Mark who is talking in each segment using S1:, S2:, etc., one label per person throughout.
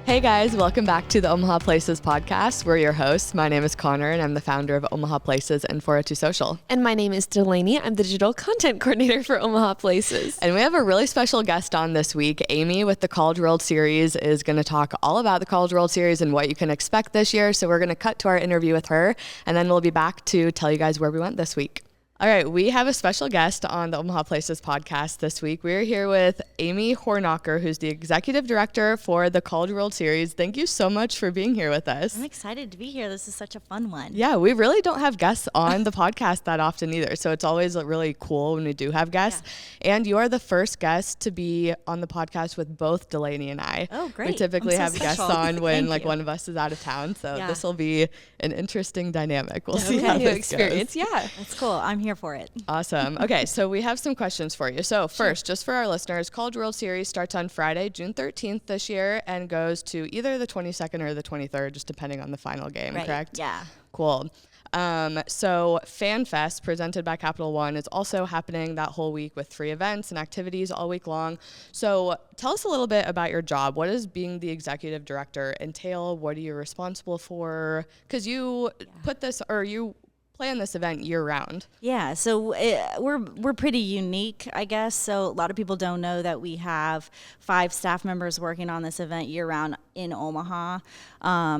S1: Hey guys, welcome back to the Omaha Places podcast. We're your hosts. My name is Cahner and I'm the founder of Omaha Places and 402 Social.
S2: And my name is Delaney. I'm the digital content coordinator for Omaha Places.
S1: And we have a really special guest on this week. Amy with the College World Series is going to talk all about the College World Series and what you can expect this year. So we're going to cut to our interview with her and then we'll be back to tell you guys where we went this week. All right, we have a special guest on the Omaha Places podcast this week. We're here with Amy Hornocker, who's the executive director for the College World Series. Thank you so much for being here with us.
S3: I'm excited to be here. This is such a fun one.
S1: Yeah, we really don't have guests on the podcast that often either, so it's always really cool when we do have guests. Yeah. And you are the first guest to be on the podcast with both Delaney and I.
S3: Oh, great.
S1: We typically have
S3: special.
S1: guests on when one
S3: one
S1: of us is out of town, so this will be an interesting dynamic. We'll see
S2: Okay.
S1: how
S2: New
S1: this
S2: experience.
S1: goes.
S2: Yeah.
S3: That's cool. I'm here for it.
S1: Awesome. Okay, so we have some questions for you. So first, just for our listeners, College World Series starts on Friday, June 13th this year and goes to either the 22nd or the 23rd, just depending on the final game,
S3: Right.
S1: correct?
S3: Yeah.
S1: Cool. So Fan Fest presented by Capital One is also happening that whole week with free events and activities all week long. So tell us a little bit about your job. What does being the executive director entail? What are you responsible for? Because you put this, or you plan this event year round.
S3: Yeah, so we're pretty unique, I guess. So a lot of people don't know that we have 5 staff members working on this event year round in Omaha.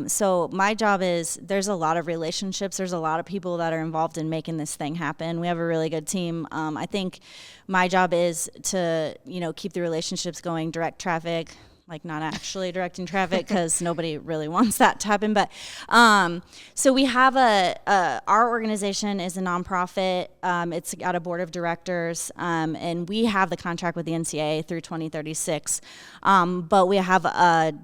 S3: So my job is, there's a lot of relationships. There's a lot of people that are involved in making this thing happen. We have a really good team. I think my job is to, keep the relationships going, direct traffic, like not actually directing traffic because nobody really wants that to happen. But so we have our organization is a nonprofit. It's got a board of directors, and we have the contract with the NCAA through 2036. But we have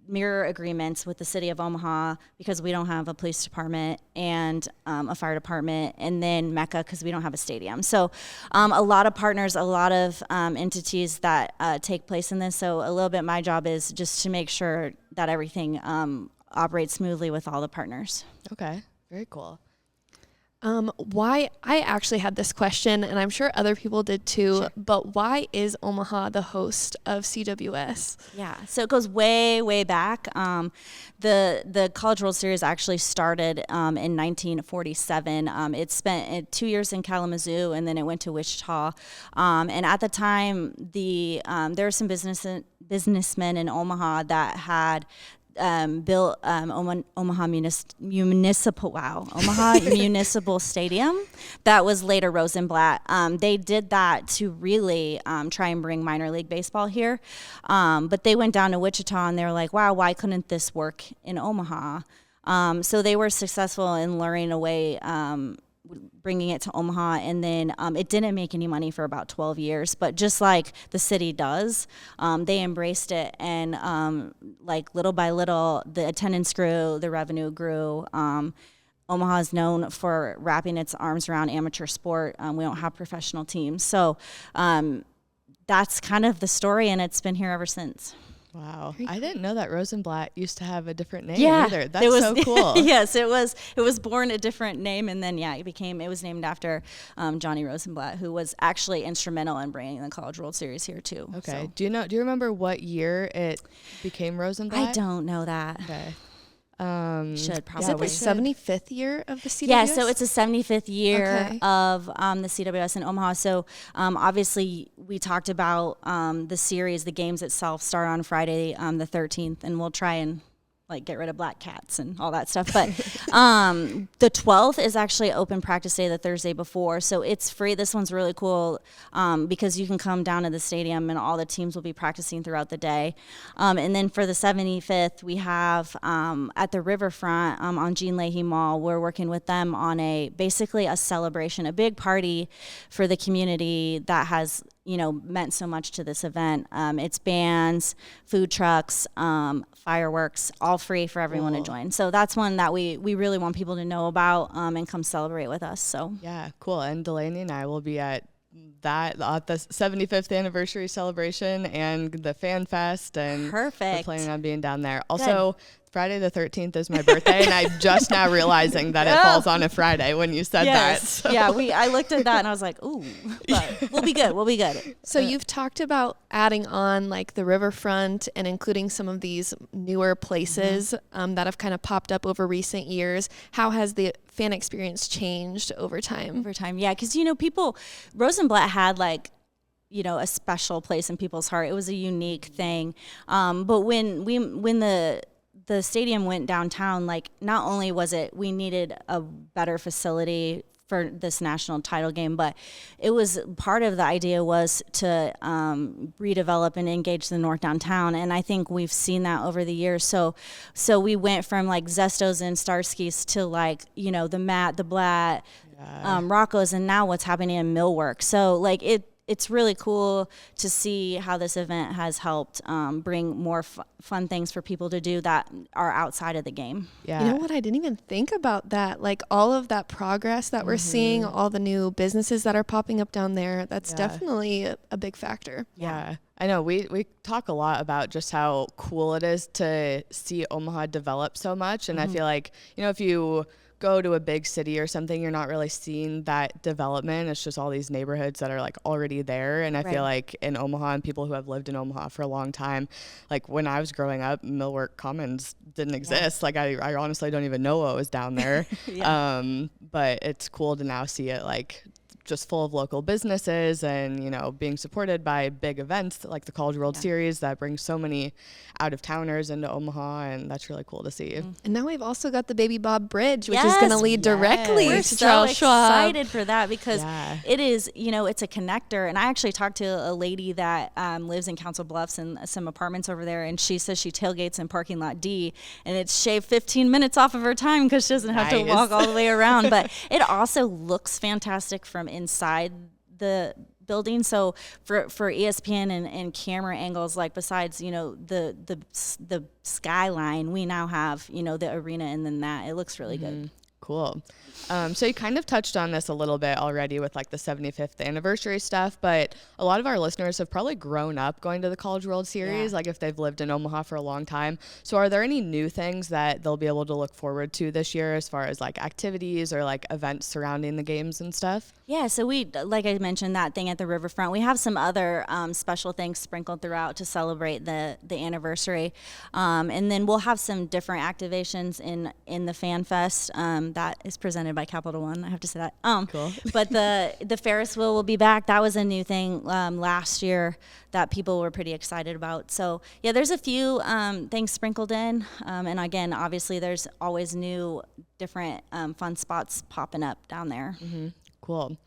S3: mirror agreements with the city of Omaha because we don't have a police department and a fire department, and then Mecca because we don't have a stadium. So a lot of partners, a lot of entities that take place in this. So a little bit my job is just to make sure that everything operates smoothly with all the partners.
S1: Okay, very cool.
S2: Why, I actually had this question, and I'm sure other people did too,
S3: Sure.
S2: but why is Omaha the host of CWS?
S3: Yeah, so it goes way, way back. The College World Series actually started in 1947. It spent 2 years in Kalamazoo, and then it went to Wichita. And at the time, there were some businessmen in Omaha that had built Omaha Municipal Stadium that was later Rosenblatt. They did that to really try and bring minor league baseball here, but they went down to Wichita and they were like, wow, why couldn't this work in Omaha? So they were successful in luring away bringing it to Omaha, and then it didn't make any money for about 12 years, but just like the city does, they embraced it, and like little by little the attendance grew, the revenue grew. Omaha is known for wrapping its arms around amateur sport. We don't have professional teams, so that's kind of the story, and it's been here ever since.
S1: Wow. I didn't know that Rosenblatt used to have a different name either. That's
S3: it was,
S1: so cool.
S3: Yes, it was born a different name, and then it was named after Johnny Rosenblatt, who was actually instrumental in bringing the College World Series here too.
S1: Okay.
S3: So.
S1: Do you remember what year it became Rosenblatt?
S3: I don't know that.
S1: Okay.
S3: Should probably.
S2: Is it the 75th year of the CWS?
S3: Yeah, so it's a 75th year
S2: Okay.
S3: of the CWS in Omaha. So obviously we talked about the series, the games itself start on Friday the 13th, and we'll try and get rid of black cats and all that stuff. But the 12th is actually open practice day the Thursday before, so it's free. This one's really cool because you can come down to the stadium and all the teams will be practicing throughout the day. And then for the 75th, we have at the riverfront on Jean Leahy Mall, we're working with them on basically a celebration, a big party for the community that has meant so much to this event. It's bands, food trucks, fireworks, all free for everyone to join. So that's one that we really want people to know about and come celebrate with us. So
S1: yeah, cool. And Delaney and I will be at the 75th anniversary celebration and the Fan Fest, and
S3: Perfect.
S1: we're planning on being down there. Also, Friday the 13th is my birthday, and I'm just now realizing that it falls on a Friday when you said that. So.
S3: Yeah, I looked at that and I was like, ooh, but we'll be good. We'll be good.
S2: So you've talked about adding on like the riverfront and including some of these newer places that have kind of popped up over recent years. How has the fan experience changed over time?
S3: Yeah, because, Rosenblatt had like, a special place in people's heart. It was a unique thing. But when the stadium went downtown, like not only was it, we needed a better facility for this national title game, but it was part of the idea was to redevelop and engage the North Downtown. And I think we've seen that over the years. So we went from like Zestos and Starskis to like, the Matt, the Blatt, Rocco's, and now what's happening in Millwork. So like it's really cool to see how this event has helped bring more fun things for people to do that are outside of the game.
S1: Yeah.
S2: You know what? I didn't even think about that. Like all of that progress that we're seeing, all the new businesses that are popping up down there, that's definitely a big factor.
S1: Yeah. I know we talk a lot about just how cool it is to see Omaha develop so much. And I feel like, if you go to a big city or something, you're not really seeing that development. It's just all these neighborhoods that are like already there. And I feel like in Omaha, and people who have lived in Omaha for a long time, like when I was growing up, Millwork Commons didn't exist. Like I honestly don't even know what was down there. But it's cool to now see it like just full of local businesses and, being supported by big events like the College World Series that brings so many out-of-towners into Omaha, and that's really cool to see.
S2: And now we've also got the Baby Bob Bridge, which is going to lead directly
S3: We're
S2: to
S3: so
S2: Charles Schwab.
S3: excited for that because it is, it's a connector. And I actually talked to a lady that lives in Council Bluffs and some apartments over there, and she says she tailgates in parking lot D, and it's shaved 15 minutes off of her time because she doesn't have to walk all the way around. But it also looks fantastic from inside the building. So for ESPN and camera angles, like besides, the skyline, we now have, the arena, and then that it looks really good.
S1: Cool. So you kind of touched on this a little bit already with like the 75th anniversary stuff, but a lot of our listeners have probably grown up going to the College World Series, like if they've lived in Omaha for a long time. So are there any new things that they'll be able to look forward to this year as far as like activities or like events surrounding the games and stuff?
S3: Yeah, so we, like I mentioned, that thing at the riverfront. We have some other special things sprinkled throughout to celebrate the anniversary. And then we'll have some different activations in the Fan Fest that is presented by Capital One. I have to say that.
S1: Cool.
S3: But the Ferris wheel will be back. That was a new thing last year that people were pretty excited about. So, yeah, there's a few things sprinkled in. And, again, obviously there's always new, different fun spots popping up down there.
S1: Cool.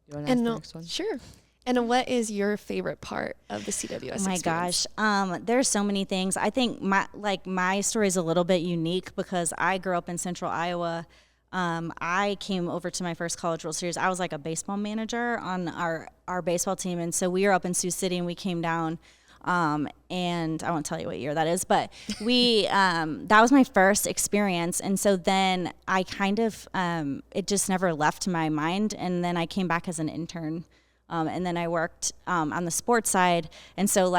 S1: You want to ask the next one?
S2: Sure. And what is your favorite part of the CWS experience?
S3: Oh my gosh, there's so many things. I think my story is a little bit unique because I grew up in Central Iowa. I came over to my first College World Series. I was like a baseball manager on our baseball team, and so we were up in Sioux City, and we came down. And I won't tell you what year that is, but we, that was my first experience. And so then I kind of, it just never left my mind. And then I came back as an intern. And then I worked, on the sports side. And so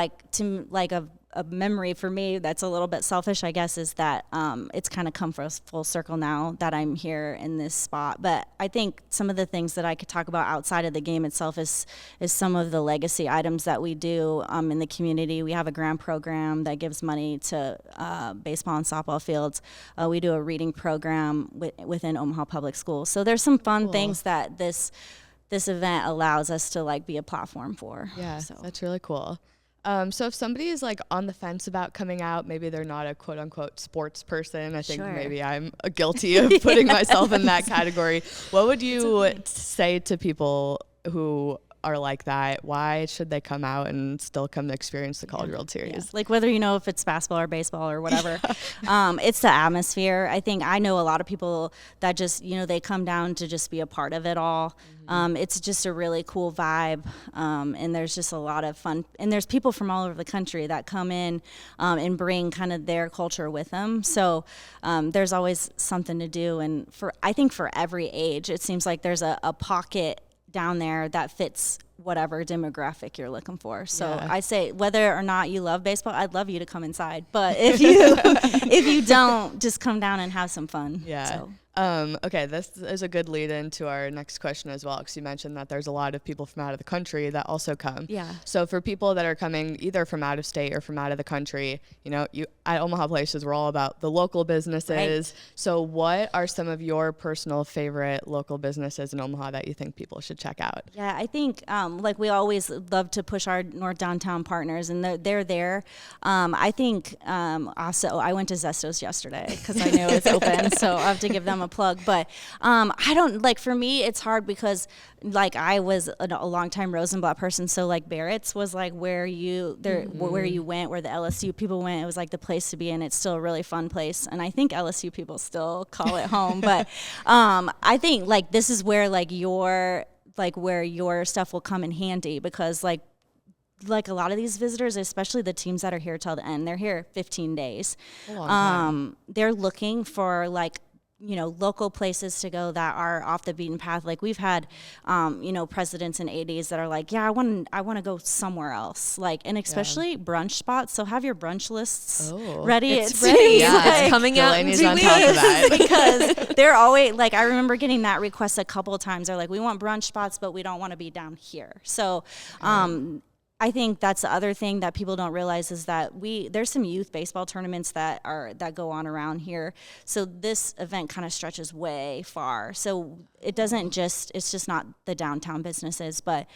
S3: a memory for me that's a little bit selfish, I guess, is that it's kind of come full circle now that I'm here in this spot. But I think some of the things that I could talk about outside of the game itself is some of the legacy items that we do in the community. We have a grant program that gives money to baseball and softball fields. We do a reading program within Omaha Public Schools. So there's some fun things that this event allows us to be a platform for.
S1: Yeah, so that's really cool. So if somebody is on the fence about coming out, maybe they're not a quote unquote sports person. I think maybe I'm guilty of putting myself in that category. What would you say to people who are like that? Why should they come out and still come to experience the College World Series?
S3: Yeah. Whether if it's basketball or baseball or whatever, it's the atmosphere. I know a lot of people that just, they come down to just be a part of it all. It's just a really cool vibe. And there's just a lot of fun. And there's people from all over the country that come in and bring kind of their culture with them. So there's always something to do. And I think for every age, it seems like there's a pocket down there that fits whatever demographic you're looking for. So
S1: Yeah.
S3: I say, whether or not you love baseball, I'd love you to come inside. But if you don't, just come down and have some fun.
S1: Yeah.
S3: So.
S1: Okay, this is a good lead into our next question as well, because you mentioned that there's a lot of people from out of the country that also come.
S3: Yeah.
S1: So for people that are coming either from out of state or from out of the country, you know, at Omaha Places, we're all about the local businesses.
S3: Right.
S1: So what are some of your personal favorite local businesses in Omaha that you think people should check out?
S3: Yeah, I think like we always love to push our North Downtown partners, and they're there. I think also I went to Zestos yesterday because I knew it's open, so I have to give them a plug. But I don't, like, for me it's hard because like I was a long time Rosenblatt person, so like Barrett's was like where you went, where the LSU people went. It was like the place to be, and it's still a really fun place, and I think LSU people still call it home. But I think like this is where where your stuff will come in handy, because like a lot of these visitors, especially the teams that are here till the end, they're here 15 days. They're looking for like, you know, local places to go that are off the beaten path. Like we've had, you know, presidents and ADs that are like, yeah, I want to go somewhere else. Like, and especially brunch spots. So have your brunch lists ready.
S2: It's ready.
S3: Yeah,
S2: like, it's coming out in
S1: Delaney's
S2: 2
S1: on
S2: weeks.
S1: top of that.
S3: Because they're always like, I remember getting that request a couple of times. They're like, we want brunch spots, but we don't want to be down here. So, I think that's the other thing that people don't realize is that there's some youth baseball tournaments that go on around here. So this event kind of stretches way far. So it's just not the downtown businesses, but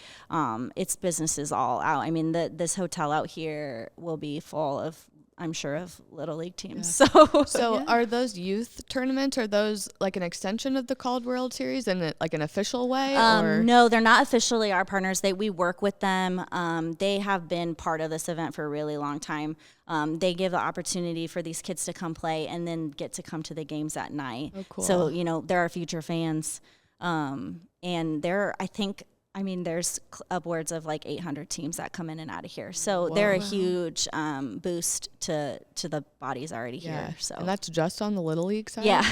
S3: it's businesses all out. I mean, this hotel out here will be full of, I'm sure, of Little League teams.
S1: Yeah. So are those youth tournaments, are those like an extension of the Called World Series in like an official way?
S3: No, they're not officially our partners. We work with them. They have been part of this event for a really long time. They give the opportunity for these kids to come play and then get to come to the games at night.
S1: Oh, cool.
S3: So, you know, there are future fans. And there's upwards of like 800 teams that come in and out of here. So they're a huge boost to the bodies already here. So,
S1: and that's just on the Little League side?
S3: Yeah.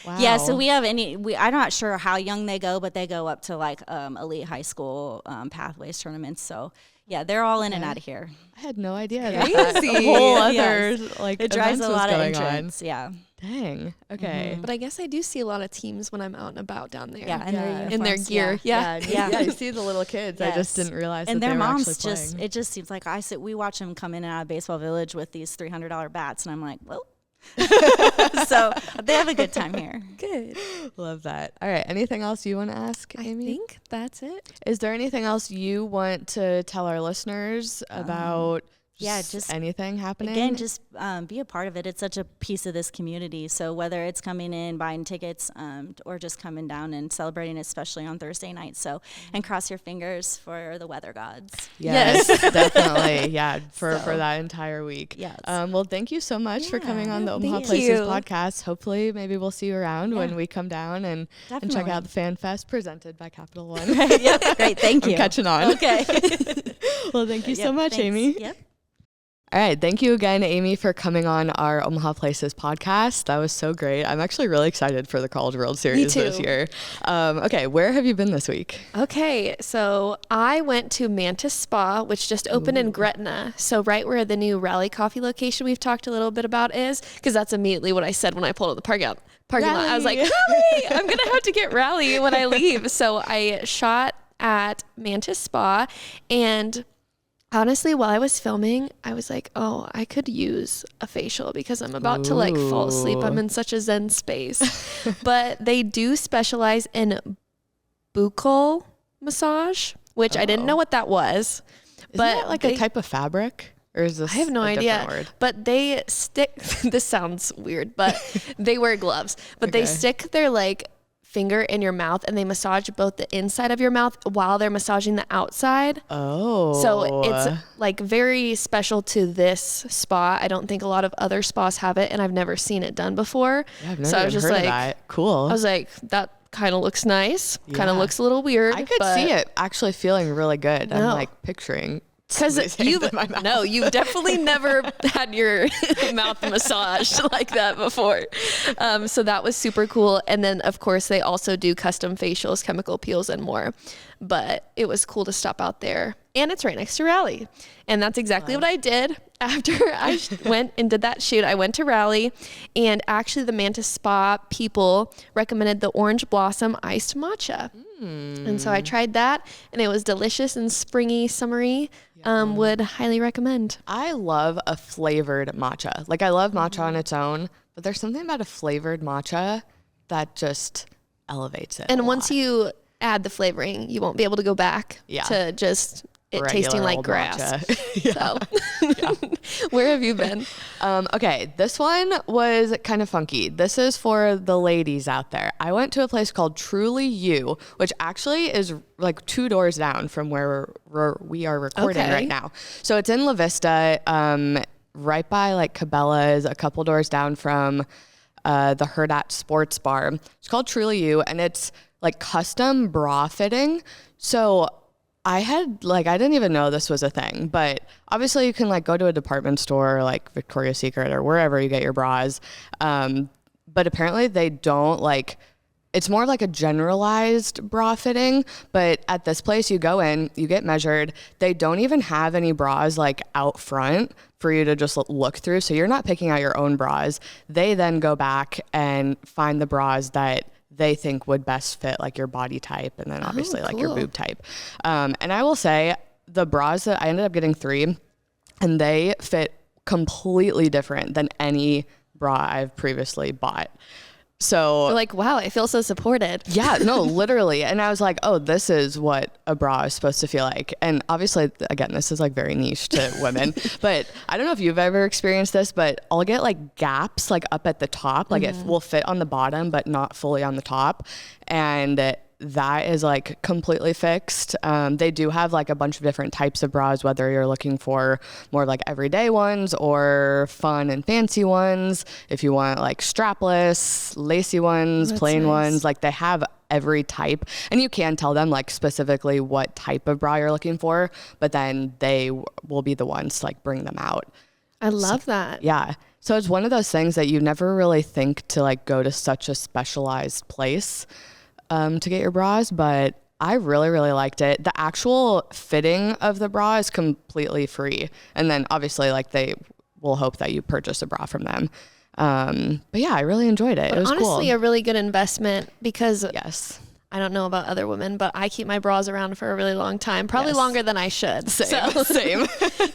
S1: Wow.
S3: Yeah, so I'm not sure how young they go, but they go up to like elite high school pathways tournaments. So yeah, they're all in and out of here.
S1: I had no idea
S2: Crazy.
S1: that a whole other
S3: Yes.
S1: like
S3: It drives
S1: events
S3: a
S1: was
S3: lot of
S1: going on.
S3: entrance. Yeah.
S1: Dang. Okay.
S2: But I guess I do see a lot of teams when I'm out and about down there.
S3: Yeah, and
S1: Yeah.
S3: their
S2: in their
S3: uniforms,
S2: gear. Yeah.
S3: Yeah.
S1: You see the little kids. I just
S3: Yes.
S1: didn't realize
S3: And
S1: that
S3: their
S1: they were
S3: moms
S1: actually
S3: just,
S1: playing.
S3: it just seems like we watch them come in and out of Baseball Village with these $300 bats, and I'm like, well. So they have a good time here.
S2: Good.
S1: Love that. All right. Anything else you want to ask,
S2: I
S1: Amy?
S2: think that's it.
S1: Is there anything else you want to tell our listeners about just anything happening?
S3: Again, just be a part of it. It's such a piece of this community. So whether it's coming in, buying tickets, or just coming down and celebrating, especially on Thursday night. So, and cross your fingers for the weather gods.
S1: Yes, definitely. Yeah, for that entire week.
S3: Yes.
S1: Well, thank you so much for coming on the Omaha
S2: thank
S1: Places
S2: you.
S1: podcast. Hopefully, maybe we'll see you around when we come down and check
S3: Definitely.
S1: out the Fan Fest presented by Capital One.
S3: Yep. Great. Thank you.
S1: I'm catching on.
S3: Okay.
S1: Well, thank you so
S3: Yep,
S1: much,
S3: thanks.
S1: Amy.
S3: Yep.
S1: All right. Thank you again, Amy, for coming on our Omaha Places podcast. That was so great. I'm actually really excited for the College World Series this
S2: too.
S1: year. Okay. Where have you been this week?
S2: Okay, so I went to Mantis Spa, which just opened in Gretna. So right where the new Rally Coffee location we've talked a little bit about is, because that's immediately what I said when I pulled out the parking lot. I was like, Rally! I'm going to have to get Rally when I leave. So I shot at Mantis Spa, and honestly, while I was filming, I was like, oh, I could use a facial because I'm about to like fall asleep. I'm in such a zen space. But they do specialize in buccal massage, which I didn't know what that was.
S1: Isn't that like a type of fabric? Or is this
S2: I have no
S1: a
S2: idea.
S1: different word?
S2: But they stick, this sounds weird, but they wear gloves. But they stick their like finger in your mouth and they massage both the inside of your mouth while they're massaging the outside.
S1: Oh.
S2: So it's like very special to this spa. I don't think a lot of other spas have it, and I've never seen it done before.
S1: Yeah, I've never
S2: so I was
S1: even
S2: just
S1: heard
S2: like,
S1: of that. Cool.
S2: I was like, that kind of looks nice. Kind
S1: Yeah.
S2: of looks a little weird.
S1: I could
S2: but
S1: see it actually feeling really good. I'm
S2: No.
S1: like picturing
S2: Because you've definitely never had your mouth massaged like that before. So that was super cool. And then of course they also do custom facials, chemical peels, and more. But it was cool to stop out there. And it's right next to Raleigh. And that's exactly what I did after I went and did that shoot. I went to Raleigh, and actually the Mantis Spa people recommended the orange blossom iced matcha. And so I tried that, and it was delicious and springy, summery. Would highly recommend.
S1: I love a flavored matcha. Like, I love matcha on its own, but there's something about a flavored matcha that just elevates it.
S2: And once you add the flavoring, you won't be able to go back to just it tasting like grass. So where have you been?
S1: Okay, this one was kind of funky. This is for the ladies out there. I went to a place called Truly You, which actually is like 2 doors down from where we are recording right now. So it's in La Vista, right by like Cabela's, a couple doors down from the Hurrdat Sports Bar. It's called Truly You, and it's like custom bra fitting. So I didn't even know this was a thing, but obviously you can like go to a department store like Victoria's Secret or wherever you get your bras. But apparently they don't like, it's more like a generalized bra fitting, but at this place you go in, you get measured. They don't even have any bras like out front for you to just look through. So you're not picking out your own bras. They then go back and find the bras that they think would best fit like your body type, and then obviously like your boob type. And I will say the bras that I ended up getting 3, and they fit completely different than any bra I've previously bought. So
S2: you're like, wow, I feel so supported.
S1: Yeah, no, literally. And I was like, oh, this is what a bra is supposed to feel like. And obviously, again, this is like very niche to women, but I don't know if you've ever experienced this, but I'll get like gaps like up at the top, like it will fit on the bottom, but not fully on the top. And that is like completely fixed. They do have like a bunch of different types of bras, whether you're looking for more like everyday ones or fun and fancy ones. If you want like strapless, lacy ones, plain ones, like they have every type, and you can tell them like specifically what type of bra you're looking for, but then they will be the ones to like bring them out.
S2: I love that.
S1: Yeah. So it's one of those things that you never really think to like go to such a specialized place to get your bras, but I really, really liked it. The actual fitting of the bra is completely free. And then obviously like they will hope that you purchase a bra from them. But yeah, I really enjoyed it.
S2: But
S1: it was
S2: honestly
S1: cool.
S2: a really good investment, because
S1: Yes.
S2: I don't know about other women, but I keep my bras around for a really long time, probably longer than I should.
S1: Same.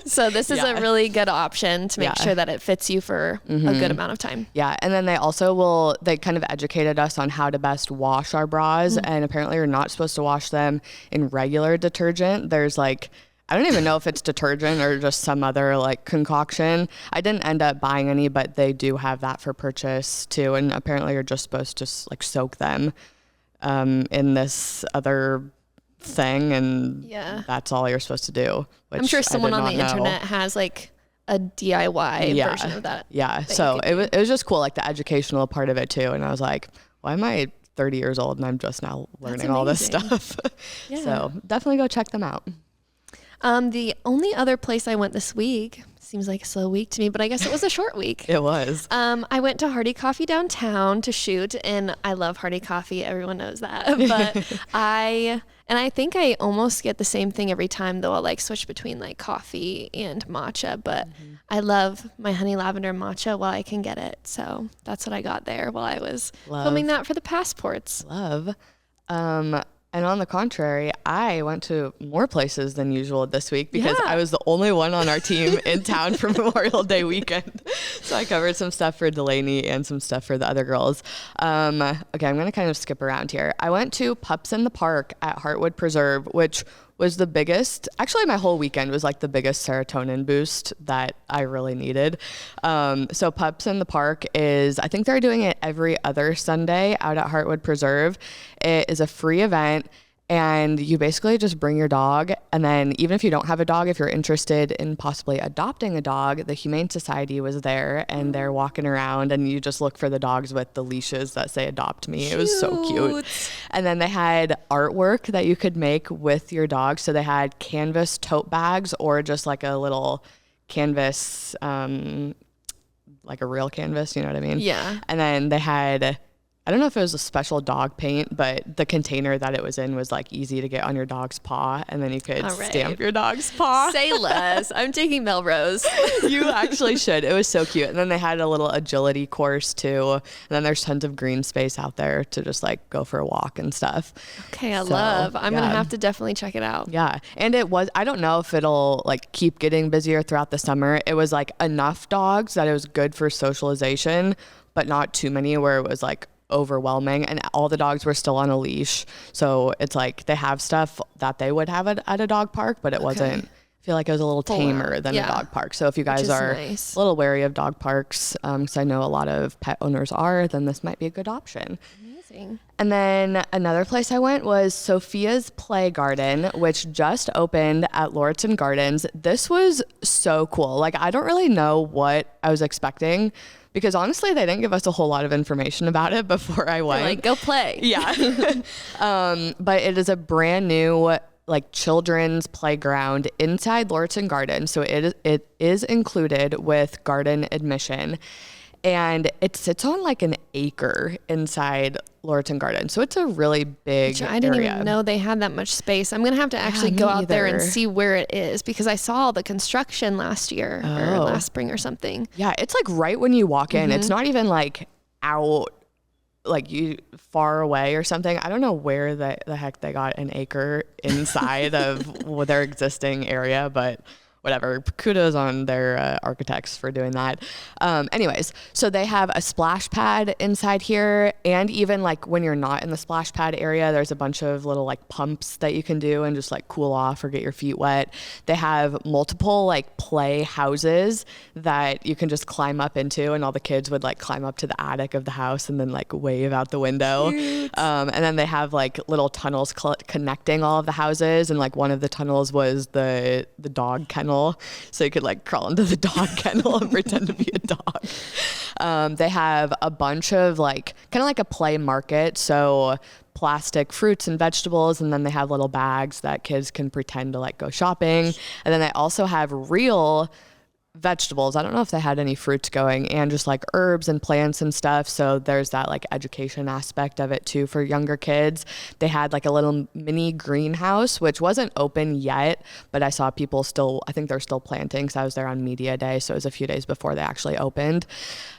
S2: So this is a really good option to make sure that it fits you for a good amount of time.
S1: Yeah. And then they kind of educated us on how to best wash our bras. And apparently you're not supposed to wash them in regular detergent. There's like, I don't even know if it's detergent or just some other like concoction. I didn't end up buying any, but they do have that for purchase too. And apparently you're just supposed to like soak them in this other thing, and that's all you're supposed to do.
S2: I'm sure someone on the internet has like a DIY version of that.
S1: Yeah. So it was just cool, like the educational part of it too. And I was like, why am I 30 years old and I'm just now learning all this stuff? So definitely go check them out.
S2: The only other place I went this week, seems like a slow week to me, but I guess it was a short week.
S1: It was.
S2: I went to Hardy Coffee downtown to shoot, and I love Hardy Coffee. Everyone knows that. But I think I almost get the same thing every time, though I'll like switch between like coffee and matcha, but I love my honey lavender matcha while I can get it. So that's what I got there while I was filming that for the passports.
S1: Love. And on the contrary, I went to more places than usual this week because I was the only one on our team in town for Memorial Day weekend. So I covered some stuff for Delaney and some stuff for the other girls. Okay, I'm going to kind of skip around here. I went to Pups in the Park at Heartwood Preserve, which was the biggest, actually my whole weekend was like the biggest serotonin boost that I really needed. So Pups in the Park is, I think they're doing it every other Sunday out at Heartwood Preserve. It is a free event, And you basically just bring your dog. And then even if you don't have a dog, if you're interested in possibly adopting a dog, the Humane Society was there and they're walking around and you just look for the dogs with the leashes that say adopt me. It was so cute. And then they had artwork that you could make with your dog. So they had canvas tote bags or just like a little canvas, like a real canvas, you know what I mean?
S2: Yeah.
S1: And then they had, I don't know if it was a special dog paint, but the container that it was in was like easy to get on your dog's paw, and then you could stamp your dog's paw.
S2: Say less. I'm taking Melrose.
S1: You actually should. It was so cute. And then they had a little agility course too. And then there's tons of green space out there to just like go for a walk and stuff.
S2: Okay, I'm going to have to definitely check it out.
S1: Yeah. And it was, I don't know if it'll like keep getting busier throughout the summer. It was like enough dogs that it was good for socialization, but not too many where it was like overwhelming, and all the dogs were still on a leash. So it's like they have stuff that they would have at a dog park, but it wasn't, I feel like it was a little tamer than a dog park. So if you guys are a little wary of dog parks, because I know a lot of pet owners are, then this might be a good option.
S2: Amazing.
S1: And then another place I went was Sofia's Play Garden, which just opened at Lauritsen Gardens. This was so cool. Like, I don't really know what I was expecting, because honestly, they didn't give us a whole lot of information about it before I went.
S2: They're like, go play.
S1: Yeah. But it is a brand new like children's playground inside Lauritsen Gardens. So it is included with garden admission. And it sits on like an acre inside Lauritsen Gardens. So it's a really big area.
S2: I didn't even know they had that much space. I'm going to have to actually go out there and see where it is, because I saw all the construction last year or last spring or something.
S1: Yeah, it's like right when you walk in. It's not even like out like you far away or something. I don't know where the heck they got an acre inside of their existing area, but whatever, kudos on their architects for doing that. Anyways, so they have a splash pad inside here, and even like when you're not in the splash pad area, there's a bunch of little like pumps that you can do and just like cool off or get your feet wet. They have multiple like play houses that you can just climb up into, and all the kids would like climb up to the attic of the house and then like wave out the window. And then they have like little tunnels connecting all of the houses, and like one of the tunnels was the dog kennel. So you could like crawl into the dog kennel and pretend to be a dog. They have a bunch of like kind of like a play market. So plastic fruits and vegetables, and then they have little bags that kids can pretend to like go shopping. And then they also have real vegetables. I don't know if they had any fruits going, and just like herbs and plants and stuff. So there's that like education aspect of it too for younger kids. They had like a little mini greenhouse, which wasn't open yet, but I saw people still, I think they're still planting, because I was there on media day. So it was a few days before they actually opened.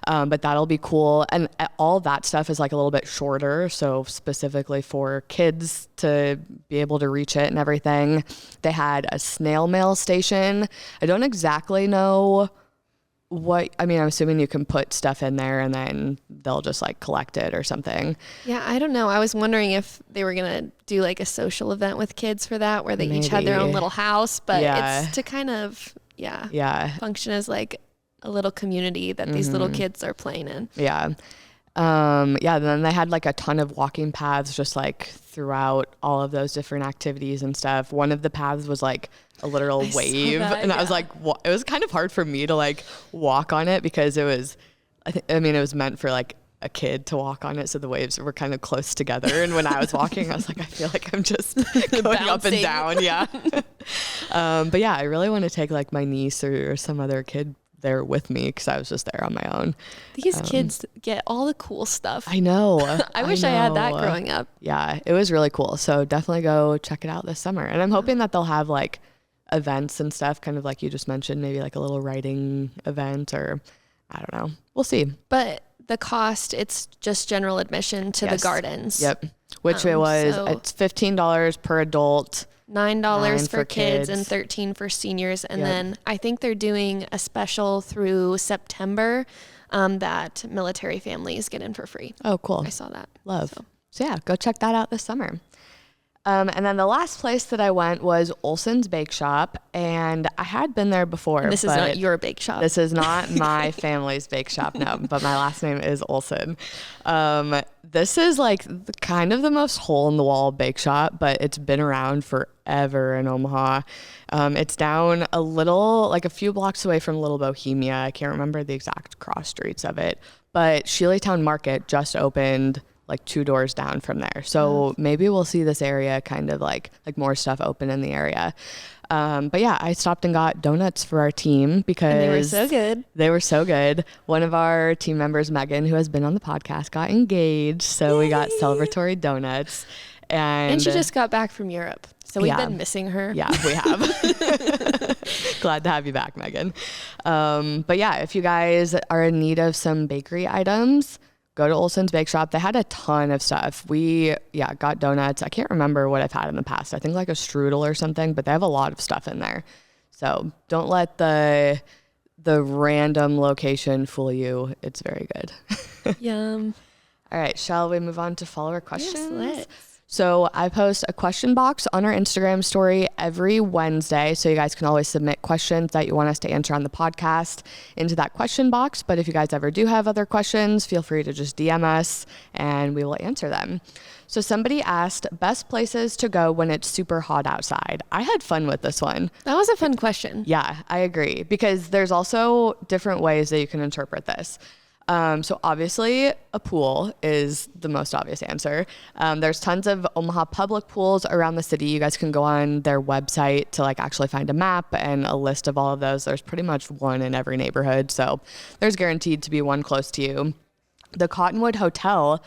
S1: But that'll be cool. And all that stuff is like a little bit shorter. So specifically for kids to be able to reach it and everything. They had a snail mail station. I don't exactly know what, I mean, I'm assuming you can put stuff in there and then they'll just like collect it or something.
S2: Yeah, I don't know. I was wondering if they were going to do like a social event with kids for that, where they each had their own little house, but it's to kind of, function as like a little community that these little kids are playing in.
S1: Yeah. Then they had like a ton of walking paths just like throughout all of those different activities and stuff. One of the paths was like a literal wave, and I was like, it was kind of hard for me to like walk on it, because it was, it was meant for like a kid to walk on it, so the waves were kind of close together, and when I was walking I was like, I feel like I'm just going up and down. But yeah, I really want to take like my niece or some other kid there with me, because I was just there on my own.
S2: These kids get all the cool stuff.
S1: I know.
S2: I wish I had that growing up.
S1: Yeah, it was really cool. So definitely go check it out this summer. And I'm hoping that they'll have like events and stuff, kind of like you just mentioned, maybe like a little writing event, or I don't know. We'll see.
S2: But the cost, it's just general admission to the gardens.
S1: Yep. Which it's $15 per adult.
S2: $9 for kids and $13 for seniors. And then I think they're doing a special through September that military families get in for free.
S1: Oh, cool.
S2: I saw that.
S1: So yeah, go check that out this summer. And then the last place that I went was Olson's Bake Shop, and I had been there before.
S2: And this is not your bake shop.
S1: This is not my family's bake shop, no, but my last name is Olson. This is like kind of the most hole-in-the-wall bake shop, but it's been around forever in Omaha. It's down a little, like a few blocks away from Little Bohemia. I can't remember the exact cross streets of it, but Shealytown Market just opened like 2 doors down from there. So maybe we'll see this area kind of like more stuff open in the area. But yeah, I stopped and got donuts for our team because
S2: and they were so good.
S1: They were so good. One of our team members, Megan, who has been on the podcast, got engaged. So we got celebratory donuts. And
S2: she just got back from Europe. So we've been missing her.
S1: Yeah, we have. Glad to have you back, Megan. But yeah, if you guys are in need of some bakery items, go to Olson's Bake Shop. They had a ton of stuff. We got donuts. I can't remember what I've had in the past. I think like a strudel or something, but they have a lot of stuff in there. So don't let the random location fool you. It's very good.
S2: Yum.
S1: All right, shall we move on to follower questions?
S2: Yes, let's.
S1: So I post a question box on our Instagram story every Wednesday. So you guys can always submit questions that you want us to answer on the podcast into that question box. But if you guys ever do have other questions, feel free to just DM us and we will answer them. So somebody asked best places to go when it's super hot outside. I had fun with this one.
S2: That was a fun question.
S1: Yeah, I agree. Because there's also different ways that you can interpret this. So obviously a pool is the most obvious answer. There's tons of Omaha public pools around the city. You guys can go on their website to like actually find a map and a list of all of those. There's pretty much one in every neighborhood. So there's guaranteed to be one close to you. The Cottonwood Hotel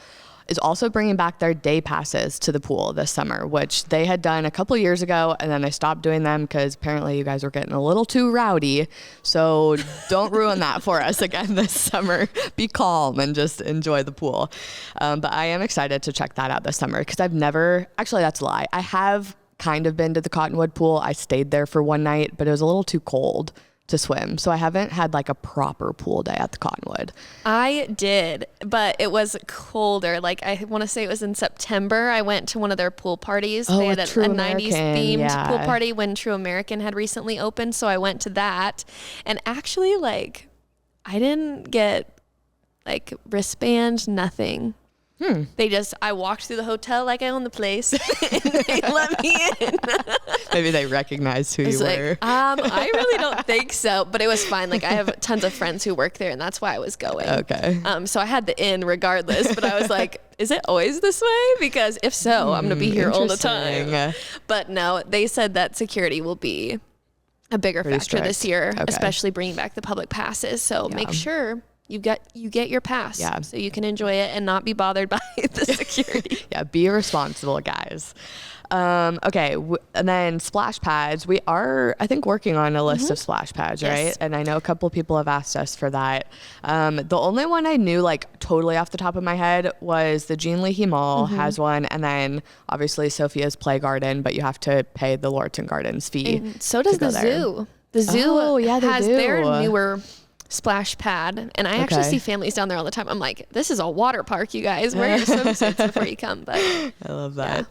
S1: is also bringing back their day passes to the pool this summer, which they had done a couple years ago, and then they stopped doing them because apparently you guys were getting a little too rowdy. So don't ruin that for us again this summer. Be calm and just enjoy the pool. But I am excited to check that out this summer because actually that's a lie. I have kind of been to the Cottonwood pool. I stayed there for one night, but it was a little too cold to swim. So I haven't had like a proper pool day at the Cottonwood.
S2: I did, but it was colder. Like I want to say it was in September. I went to one of their pool parties.
S1: Oh,
S2: they had
S1: a
S2: a
S1: True
S2: 90s
S1: American,
S2: themed pool party when True American had recently opened. So I went to that and actually like I didn't get like wristband, nothing. I walked through the hotel like I owned the place and they let me in.
S1: Maybe they recognized who you were.
S2: I really don't think so, but it was fine. Like I have tons of friends who work there and that's why I was going.
S1: Okay.
S2: So I had the in regardless, but I was like, is it always this way? Because if so, I'm going to be here all the time. But no, they said that security will be a bigger
S1: Pretty
S2: factor
S1: strict.
S2: This year,
S1: Okay.
S2: especially bringing back the public passes. So make sure you get your pass so you can enjoy it and not be bothered by the security.
S1: Yeah, be responsible, guys. Okay, and then splash pads. We are, I think, working on a list of splash pads, right?
S2: Yes.
S1: And I know a couple people have asked us for that. The only one I knew, like, totally off the top of my head was the Jean Leahy Mall has one, and then obviously Sofia's Play Garden, but you have to pay the Lorton Gardens fee.
S2: And so does the zoo. The zoo has their newer splash pad, and I actually see families down there all the time. I'm like, this is a water park, you guys. Wear your swimsuits before you come. But
S1: I love that.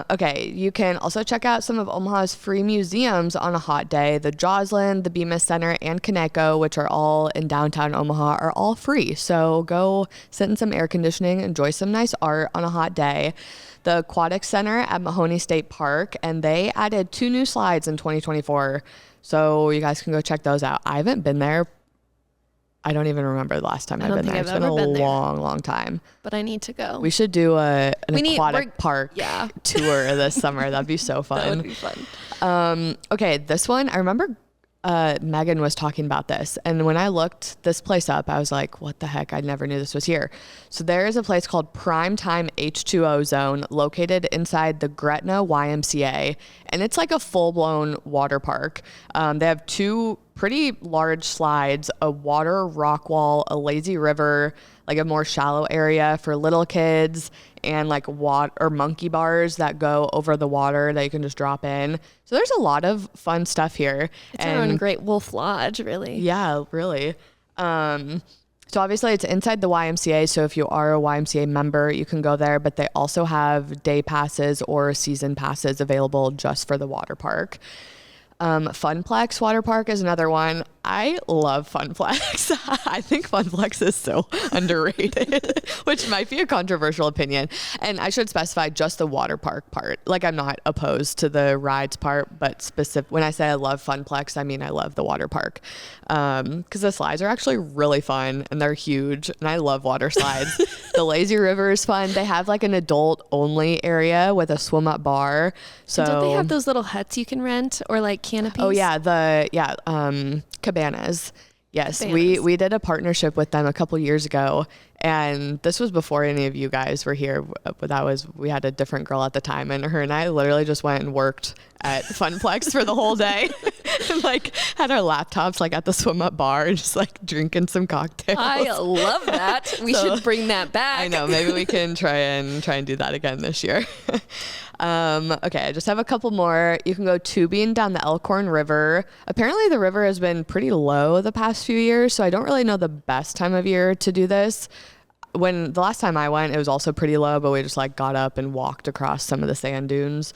S1: Okay, you can also check out some of Omaha's free museums on a hot day. The Joslin, the Bemis Center, and Coneco, which are all in downtown Omaha, are all free. So go sit in some air conditioning, enjoy some nice art on a hot day. The Aquatic Center at Mahoney State Park, and they added 2 new slides in 2024. So you guys can go check those out. I haven't been there. I don't even remember the last time I've been there. It's been a long time.
S2: But I need to go.
S1: We should do an aquatic park tour this summer. That'd be so fun.
S2: That would be fun.
S1: Okay, this one, I remember Megan was talking about this. And when I looked this place up, I was like, what the heck? I never knew this was here. So there is a place called Primetime H2O Zone located inside the Gretna YMCA. And it's like a full-blown water park. They have 2 pretty large slides, a water rock wall, a lazy river, like a more shallow area for little kids, and like monkey bars that go over the water that you can just drop in. So there's a lot of fun stuff here.
S2: It's our own great Wolf Lodge, really.
S1: Yeah, really. So obviously it's inside the YMCA. So if you are a YMCA member, you can go there, but they also have day passes or season passes available just for the water park. Funplex Water Park is another one. I love Funplex. I think Funplex is so underrated, which might be a controversial opinion. And I should specify just the water park part. Like, I'm not opposed to the rides part, but specific when I say I love Funplex, I mean I love the water park. Because the slides are actually really fun and they're huge, and I love water slides. The lazy river is fun. They have like an adult only area with a swim up bar. So
S2: don't they have those little huts you can rent, or like canopies?
S1: Oh yeah, cabanas. Yes,
S2: Cabanas.
S1: we did a partnership with them a couple years ago, and this was before any of you guys were here. But we had a different girl at the time, and her and I literally just went and worked at Funplex for the whole day. And, like, had our laptops like at the swim up bar and just like drinking some cocktails.
S2: I love that. We should bring that back.
S1: I know, maybe we can try and do that again this year. Okay, I just have a couple more. You can go tubing down the Elkhorn River. Apparently the river has been pretty low the past few years, so I don't really know the best time of year to do this. When the last time I went, it was also pretty low, but we just like got up and walked across some of the sand dunes.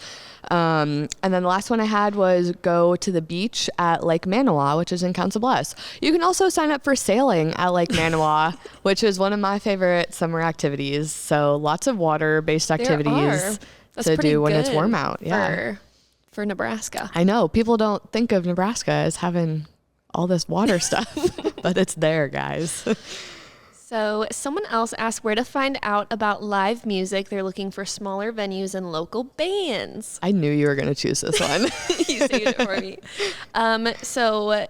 S1: And then the last one I had was go to the beach at Lake Manawa, which is in Council Bluffs. You can also sign up for sailing at Lake Manawa, which is one of my favorite summer activities. So lots of water-based activities to do when it's warm out. Yeah,
S2: for Nebraska.
S1: I know people don't think of Nebraska as having all this water stuff, but it's there, guys.
S2: So someone else asked where to find out about live music. They're looking for smaller venues and local bands.
S1: I knew you were going to choose this one.
S2: You saved it for me. So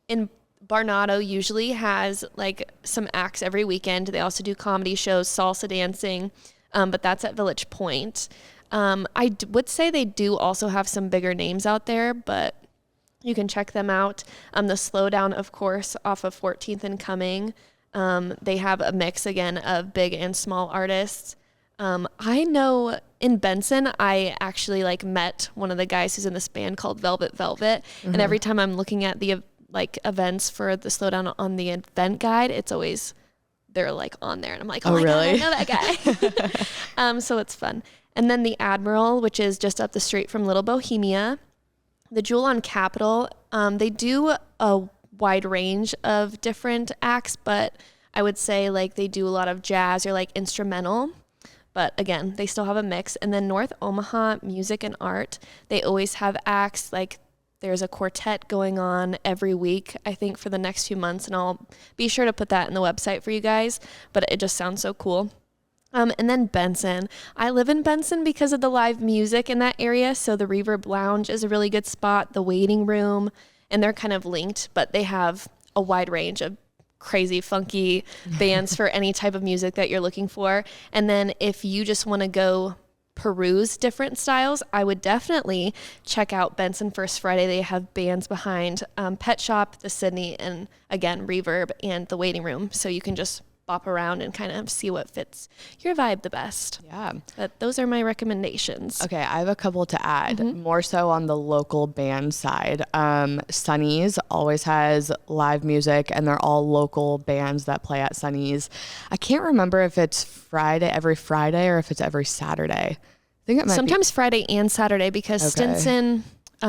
S2: in Barnado usually has like some acts every weekend. They also do comedy shows, salsa dancing, but that's at Village Point. Would say they do also have some bigger names out there, but you can check them out. The Slowdown, of course, off of 14th and Cumming. They have a mix again of big and small artists. I know in Benson, I actually like met one of the guys who's in this band called Velvet Velvet. Mm-hmm. And every time I'm looking at the like events for the Slowdown on the event guide, it's always, they're like on there. And I'm like, oh my
S1: really?
S2: God, I know that guy. So it's fun. And then the Admiral, which is just up the street from Little Bohemia. The Jewel on Capitol, they do a wide range of different acts, but I would say like they do a lot of jazz or like instrumental, but again, they still have a mix. And then North Omaha Music and Art, they always have acts. Like there's a quartet going on every week, I think, for the next few months, and I'll be sure to put that in the website for you guys, but it just sounds so cool. And then Benson. I live in Benson because of the live music in that area, so the Reverb Lounge is a really good spot, the Waiting Room, and they're kind of linked, but they have a wide range of crazy, funky bands for any type of music that you're looking for. And then if you just want to go peruse different styles, I would definitely check out Benson First Friday. They have bands behind Pet Shop, the Sydney, and again, Reverb and the Waiting Room. So you can just bop around and kind of see what fits your vibe the best.
S1: Yeah.
S2: But those are my recommendations.
S1: Okay, I have a couple to add, more so on the local band side. Sunny's always has live music, and they're all local bands that play at Sunny's. I can't remember if it's every Friday, or if it's every Saturday. I think it might
S2: sometimes Friday and Saturday, because Stinson,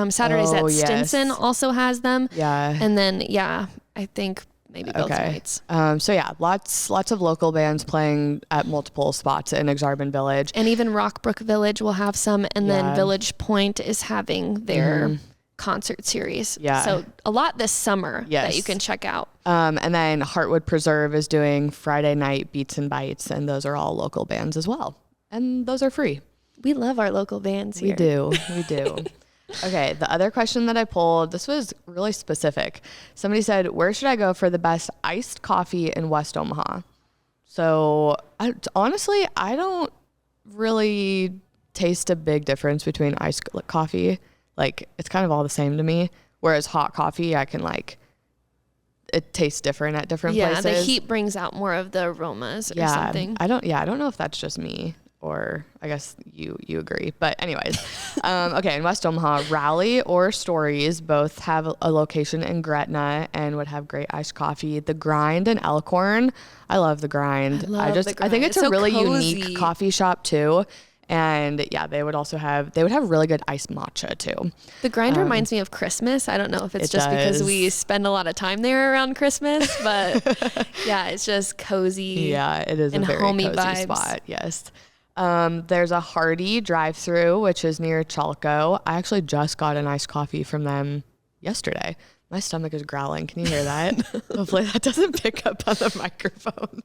S2: Saturdays at Stinson also has them.
S1: Yeah.
S2: And then, I think maybe both nights.
S1: So yeah, lots of local bands playing at multiple spots in Exarban Village.
S2: And even Rockbrook Village will have some, and then Village Point is having their concert series. Yeah. So a lot this summer that you can check out.
S1: And then Heartwood Preserve is doing Friday night Beats and Bites, and those are all local bands as well. And those are free.
S2: We love our local bands here.
S1: We do. Okay, the other question that I pulled, this was really specific. Somebody said, where should I go for the best iced coffee in West Omaha? So honestly, I don't really taste a big difference between iced coffee. Like, it's kind of all the same to me. Whereas hot coffee, I can it tastes different at different places.
S2: Yeah, the heat brings out more of the aromas or something.
S1: I don't know if that's just me. or I guess you agree. But anyways, okay, in West Omaha, Raleigh or Stories both have a location in Gretna and would have great iced coffee. The Grind in Elkhorn, I love the Grind. I think it's a really unique coffee shop too. And yeah, they would have really good iced matcha too.
S2: The Grind reminds me of Christmas. I don't know if it's just because we spend a lot of time there around Christmas, but yeah, it's just cozy.
S1: Yeah, it is a very cozy vibes. Spot. Yes. There's a Hardy drive-through, which is near Chalco. I actually just got an iced coffee from them yesterday. My stomach is growling. Can you hear that? Hopefully that doesn't pick up on the microphone.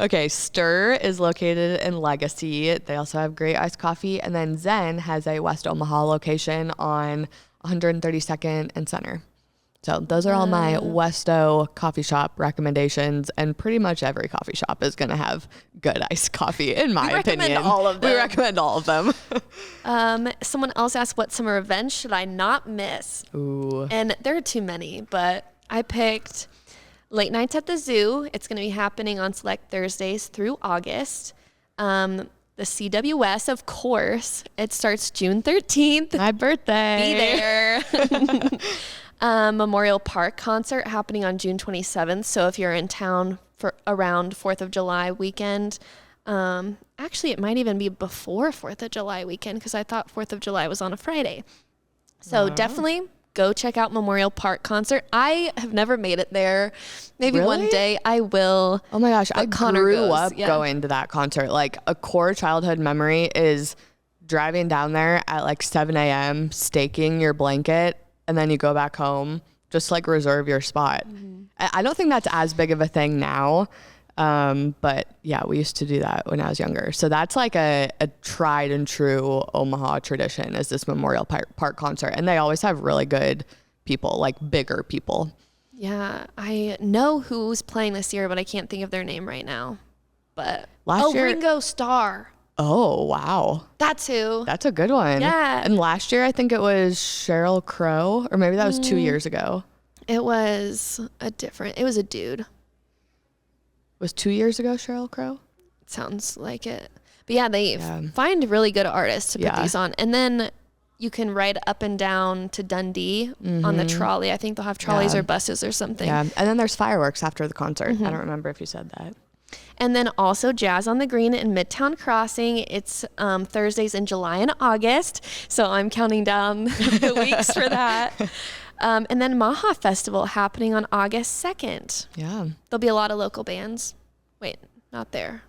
S1: Okay, Stir is located in Legacy. They also have great iced coffee. And then Zen has a West Omaha location on 132nd and Center. So those are all my Westo coffee shop recommendations, and pretty much every coffee shop is going to have good iced coffee, in my opinion. We recommend all of them.
S2: Someone else asked, what summer events should I not miss?
S1: Ooh.
S2: And there are too many, but I picked Late Nights at the Zoo. It's going to be happening on select Thursdays through August. The CWS, of course. It starts June 13th.
S1: My birthday.
S2: Be there. Memorial Park concert happening on June 27th. So if you're in town for around 4th of July weekend, actually it might even be before 4th of July weekend, because I thought 4th of July was on a Friday. So definitely go check out Memorial Park concert. I have never made it there. Maybe one day I will.
S1: Oh my gosh, I grew up going to that concert. Like, a core childhood memory is driving down there at like 7 a.m., staking your blanket, and then you go back home, just like reserve your spot. Mm-hmm. I don't think that's as big of a thing now. But yeah, we used to do that when I was younger. So that's like a tried and true Omaha tradition, is this Memorial Park concert. And they always have really good people, like bigger people.
S2: Yeah, I know who's playing this year, but I can't think of their name right now. But
S1: last year,
S2: Ringo Starr.
S1: Oh, wow.
S2: That's who.
S1: That's a good one.
S2: Yeah.
S1: And last year, I think it was Sheryl Crow, or maybe that was 2 years ago.
S2: It was a dude.
S1: It was 2 years ago, Sheryl Crow?
S2: Sounds like it. But yeah, they find really good artists to put these on. And then you can ride up and down to Dundee on the trolley. I think they'll have trolleys or buses or something. Yeah.
S1: And then there's fireworks after the concert. I don't remember if you said that.
S2: And then also Jazz on the Green in Midtown Crossing. It's Thursdays in July and August. So I'm counting down the weeks for that. And then Maha Festival happening on August 2nd.
S1: Yeah.
S2: There'll be a lot of local bands. Wait, not there.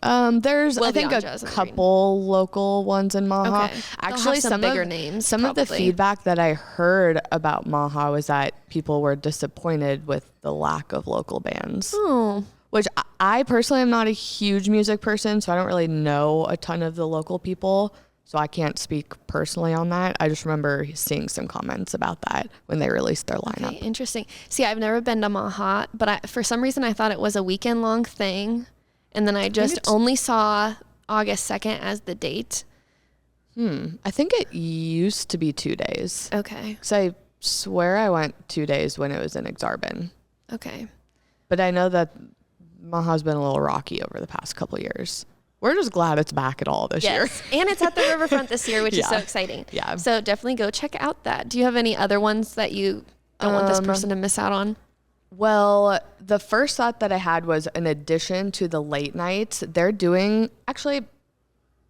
S1: There's, I think, a couple local ones in Maha.
S2: Okay.
S1: Actually, some bigger names. Some of the feedback that I heard about Maha was that people were disappointed with the lack of local bands.
S2: Oh.
S1: Which I personally am not a huge music person, so I don't really know a ton of the local people. So I can't speak personally on that. I just remember seeing some comments about that when they released their lineup.
S2: Okay, interesting. See, I've never been to Maha, but for some reason I thought it was a weekend-long thing. And then I just only saw August 2nd as the date.
S1: I think it used to be 2 days.
S2: Okay.
S1: Because I swear I went 2 days when it was in Exarban.
S2: Okay.
S1: But I know that Maha's been a little rocky over the past couple of years. We're just glad it's back at all this year.
S2: And it's at the riverfront this year, which is so exciting.
S1: Yeah.
S2: So definitely go check out that. Do you have any other ones that you don't want this person to miss out on?
S1: Well, the first thought that I had was, in addition to the late nights, they're doing, actually,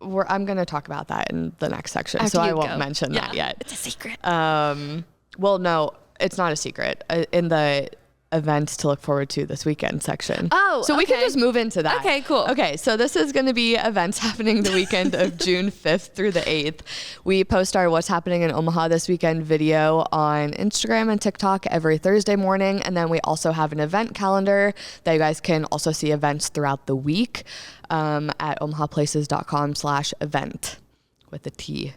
S1: I'm going to talk about that in the next section.
S2: After
S1: so I won't mention that yet.
S2: It's a secret.
S1: Well, no, it's not a secret. In the events to look forward to this weekend section. So we can just move into that.
S2: Okay, cool.
S1: Okay, so this is going to be events happening the weekend of June 5th through the 8th. We post our What's Happening in Omaha This Weekend video on Instagram and TikTok every Thursday morning. And then we also have an event calendar that you guys can also see events throughout the week at omahaplaces.com/event with a T.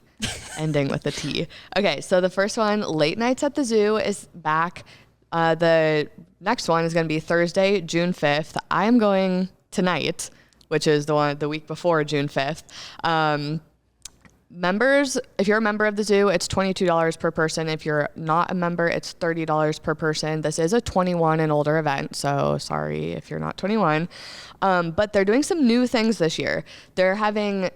S1: Ending with a T. Okay, so the first one, Late Nights at the Zoo, is back. The next one is going to be Thursday, June 5th. I am going tonight, which is the week before June 5th. Members, if you're a member of the zoo, it's $22 per person. If you're not a member, it's $30 per person. This is a 21 and older event, so sorry if you're not 21. But they're doing some new things this year. They're having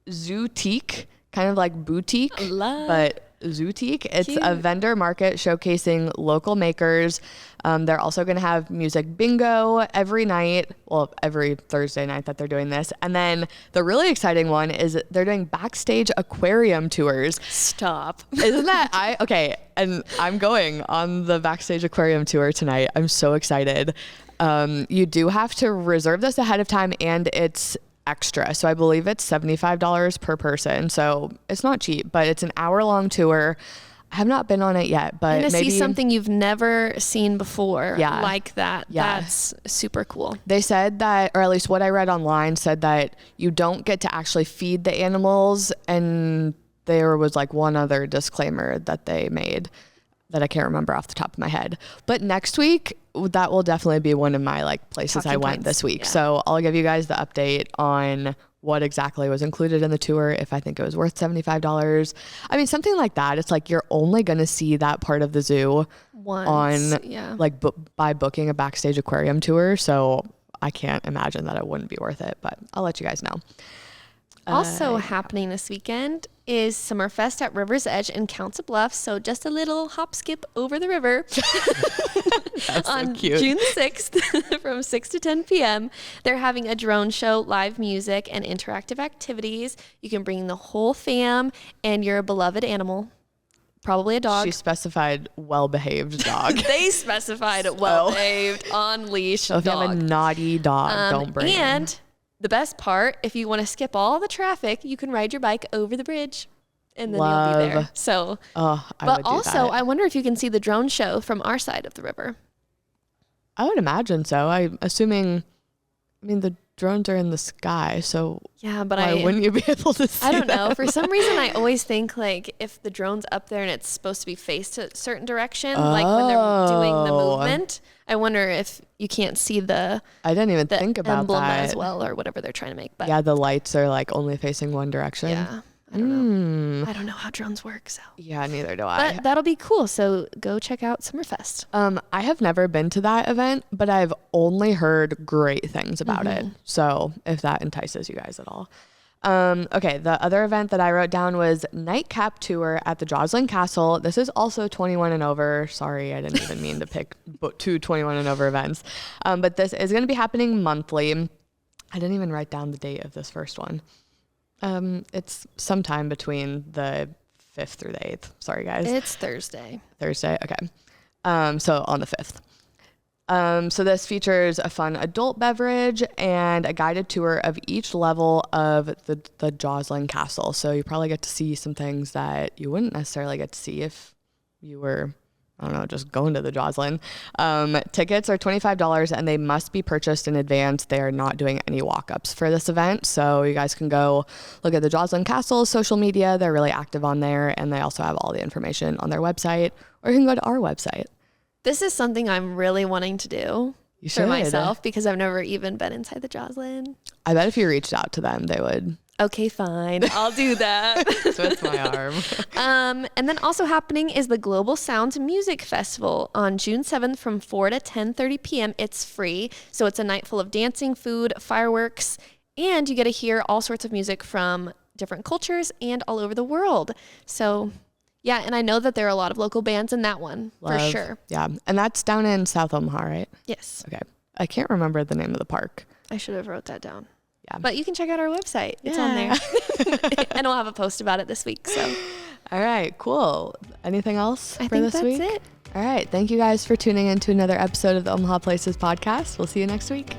S1: Zootique, kind of like boutique, but Zootique. It's a vendor market showcasing local makers. They're also going to have music bingo every night. Well, every Thursday night that they're doing this. And then the really exciting one is they're doing backstage aquarium tours.
S2: Stop.
S1: Isn't that okay? And I'm going on the backstage aquarium tour tonight. I'm so excited. You do have to reserve this ahead of time, and it's extra. So I believe it's $75 per person. So it's not cheap, but it's an hour-long tour. I have not been on it yet, but
S2: and to
S1: maybe
S2: see something you've never seen before,
S1: Yeah.
S2: like that,
S1: Yeah.
S2: that's super cool.
S1: They said that, or at least what I read online said that you don't get to actually feed the animals. And there was like one other disclaimer that they made that I can't remember off the top of my head. But next week, that will definitely be one of my like places I went this week.
S2: Yeah.
S1: So I'll give you guys the update on what exactly was included in the tour, if I think it was worth $75. I mean, something like that. It's like you're only going to see that part of the zoo
S2: Once,
S1: like by booking a backstage aquarium tour. So I can't imagine that it wouldn't be worth it, but I'll let you guys know.
S2: Also happening this weekend is Summerfest at River's Edge in Council Bluffs. So just a little hop skip over the river.
S1: That's
S2: On
S1: so cute.
S2: June 6th from 6 to 10 p.m. They're having a drone show, live music, and interactive activities. You can bring the whole fam and your beloved animal, probably a dog.
S1: She specified well-behaved dog.
S2: They specified well-behaved, on-leash
S1: So if you have a
S2: dog.
S1: naughty dog, don't bring him.
S2: And the best part, if you want to skip all the traffic, you can ride your bike over the bridge, and then you'll be there.
S1: Love.
S2: So,
S1: Oh, I
S2: but
S1: would do
S2: also,
S1: that.
S2: I wonder if you can see the drone show from our side of the river.
S1: I would imagine so. I'm assuming, I mean, the drones are in the sky, so
S2: Yeah, but
S1: why wouldn't you be able to see
S2: I don't know.
S1: them?
S2: For some reason, I always think like if the drone's up there and it's supposed to be faced a certain direction, like when they're doing the
S1: Oh.
S2: movement, I wonder if you can't see the
S1: I didn't even think about
S2: emblem
S1: that.
S2: as well or whatever they're trying to make. But
S1: Yeah, the lights are like only facing one direction.
S2: yeah, I don't know.
S1: Mm.
S2: I don't know how drones work, so.
S1: Yeah, neither do I.
S2: But that'll be cool. So go check out Summerfest.
S1: I have never been to that event, but I've only heard great things about it. So if that entices you guys at all. Okay, the other event that I wrote down was Nightcap Tour at the Joslyn Castle. This is also 21 and over. Sorry, I didn't even mean to pick two 21 and over events. But this is going to be happening monthly. I didn't even write down the date of this first one. It's sometime between the 5th through the 8th. Sorry, guys.
S2: It's Thursday.
S1: Thursday. Okay. So on the 5th. So this features a fun adult beverage and a guided tour of each level of the Joslyn Castle. So you probably get to see some things that you wouldn't necessarily get to see if you were, I don't know, just going to the Joslyn. Tickets are $25 and they must be purchased in advance. They are not doing any walk-ups for this event. So you guys can go look at the Joslyn Castle social media. They're really active on there, and they also have all the information on their website, or you can go to our website.
S2: This is something I'm really wanting to do
S1: You
S2: for
S1: should.
S2: myself because I've never even been inside the Joslyn.
S1: I bet if you reached out to them, they would
S2: Okay, fine. I'll do that.
S1: twist my arm.
S2: And then also happening is the Global Sounds Music Festival on June 7th from 4 to 10:30 p.m. It's free. So it's a night full of dancing, food, fireworks, and you get to hear all sorts of music from different cultures and all over the world. So yeah, and I know that there are a lot of local bands in that one, for
S1: Love.
S2: sure.
S1: Yeah. And that's down in South Omaha, right?
S2: Yes.
S1: Okay. I can't remember the name of the park.
S2: I should have wrote that down.
S1: Yeah.
S2: But you can check out our website. It's on
S1: Yeah.
S2: there. And we'll have a post about it this week. So
S1: All right, cool. Anything else
S2: I
S1: for
S2: think
S1: this
S2: that's
S1: week?
S2: it.
S1: All right. Thank you guys for tuning in to another episode of the Omaha Places podcast. We'll see you next week.